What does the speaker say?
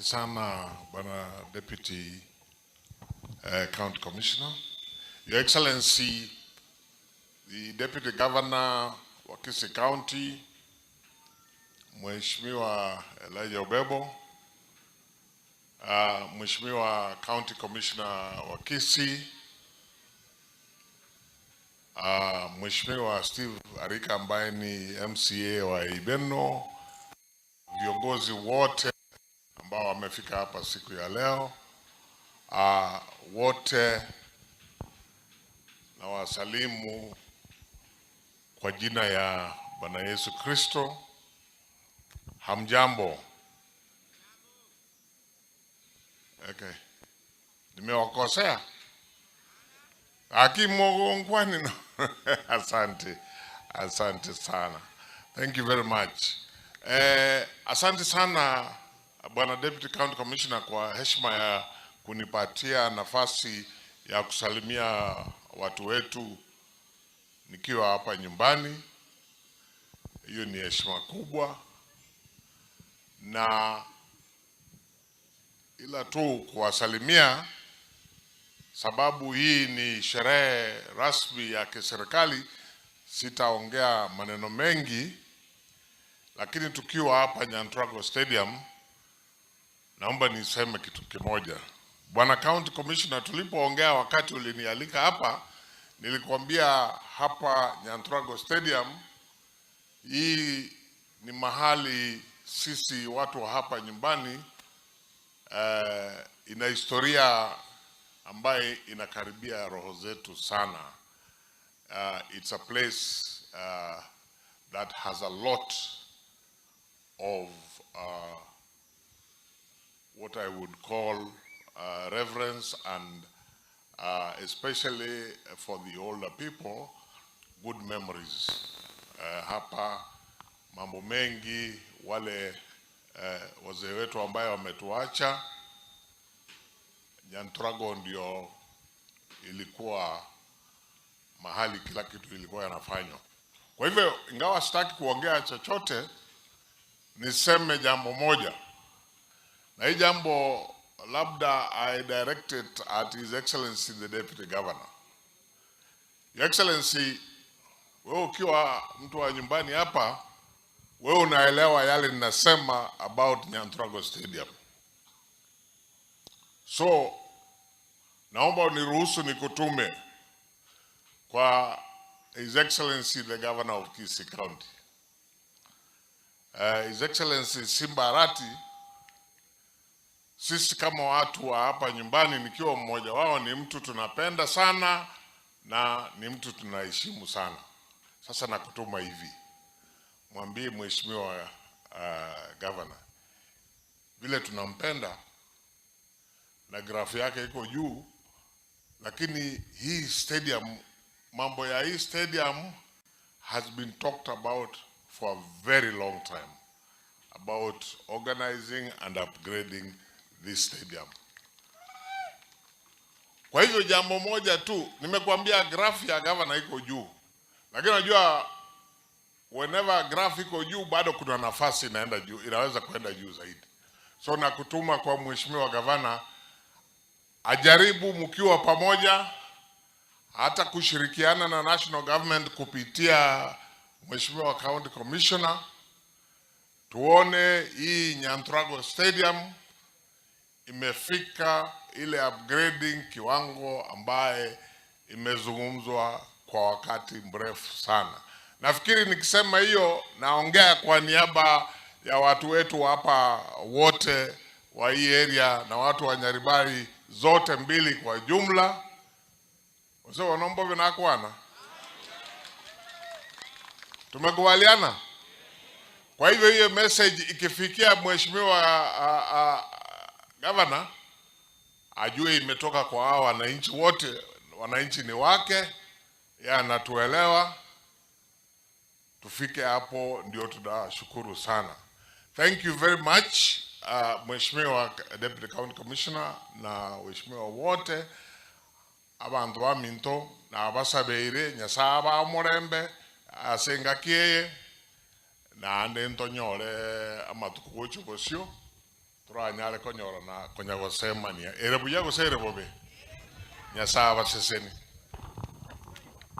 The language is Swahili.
sana Bwana Deputy County Commissioner. Your Excellency, the Deputy Governor wa Kisii County, Mheshimiwa Elijah Obebo, Mheshimiwa County Commissioner wa Kisii, Mheshimiwa Steve Arika ambaye ni MCA wa Ibeno, viongozi wote ambao wamefika hapa siku ya leo, wote na wasalimu kwa jina ya Bwana Yesu Kristo. Hamjambo? Okay. Nimewakosea? Akimogongwani no. Asante sana. Thank you very much. Asante sana Bwana Deputy County Commissioner kwa heshima ya kunipatia nafasi ya kusalimia watu wetu nikiwa hapa nyumbani. Hiyo ni heshima kubwa, na ila tu kuwasalimia sababu hii ni sherehe rasmi ya kiserikali. Sitaongea maneno mengi, lakini tukiwa hapa Nyantrago Stadium naomba niseme kitu kimoja. Bwana County Commissioner, tulipoongea wakati ulinialika hapa, nilikwambia hapa Nyantrago Stadium hii ni mahali sisi watu wa hapa nyumbani ina historia ambaye inakaribia roho zetu sana. It's a place that has a lot of what I would call reverence and especially for the older people, good memories. Hapa mambo mengi, wale wazee wetu ambayo wametuacha, Nyantrago ndio ilikuwa mahali kila kitu ilikuwa yanafanywa. Kwa hivyo ingawa sitaki kuongea chochote, niseme jambo moja. Na hii jambo labda I directed at His Excellency the Deputy Governor. Your Excellency, wewe ukiwa mtu wa nyumbani hapa, wewe unaelewa yale ninasema about Nyantrago Stadium. So naomba uniruhusu nikutume kwa His Excellency the Governor of Kisii County. His Excellency Simba Arati, sisi kama watu wa hapa nyumbani, nikiwa mmoja wao, ni mtu tunapenda sana na ni mtu tunaheshimu sana. Sasa nakutuma hivi, mwambie Mheshimiwa Governor vile tunampenda na grafu yake iko juu, lakini hii stadium, mambo ya hii stadium has been talked about for a very long time, about organizing and upgrading this stadium. Kwa hivyo jambo moja tu, nimekuambia grafu ya governor iko juu, lakini unajua whenever grafu iko juu bado kuna nafasi inaenda juu, inaweza kwenda juu zaidi. So nakutuma kwa Mheshimiwa Governor ajaribu mkiwa pamoja, hata kushirikiana na national government kupitia Mheshimiwa County Commissioner, tuone hii Nyantrago Stadium imefika ile upgrading kiwango ambaye imezungumzwa kwa wakati mrefu sana. Nafikiri nikisema hiyo naongea kwa niaba ya watu wetu hapa wote wa hii area na watu wa Nyaribari zote mbili kwa jumla. Wase wanombo vinakwana. Tumekubaliana? Kwa hivyo hiyo message ikifikia Mheshimiwa Governor, ajue imetoka kwa hao wananchi wote. Wananchi ni wake, yeye anatuelewa. Tufike hapo ndio tunashukuru sana. Thank you very much Mheshimiwa Deputy County Commissioner na Mheshimiwa wote abantu baminto na abasabeire nyasaba murembe asengakiye na ande ntonyore amatuko gocho bosyo tura nyale konyora na konyago sema ni erebuya go sere bobe nya sawa seseni